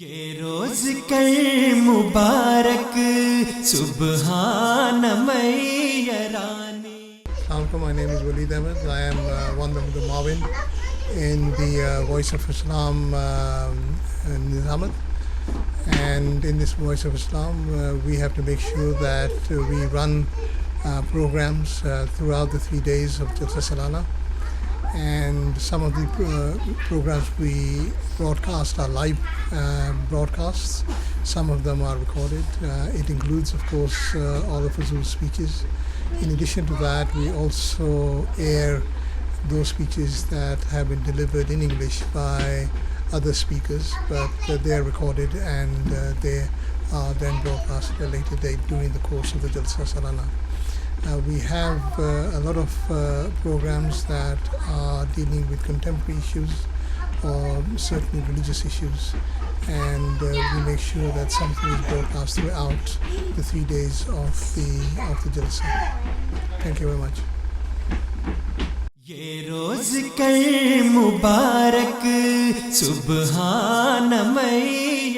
ये रोज कल मुबारक सुबहान मैयरानी. My name is Waleed Ahmed. I am one of the Mawin in the Voice of Islam Nizamat. And in this Voice of Islam, we have to make sure that we run programs throughout the 3 days of Jalsa Salana. And some of the programs we broadcast are live broadcasts. Some of them are recorded. It includes, of course, all of Huzoor's speeches. In addition to that, we also air those speeches that have been delivered in English by other speakers, but they are recorded and they are then broadcast at a later date during the course of the Jalsa Salana. We have a lot of programs that are dealing with contemporary issues or certainly religious issues, and we make sure that something is broadcast throughout the 3 days of the Jalsa. Thank you very much. ये रोज कल मुबारक सुबहान मैयरानी.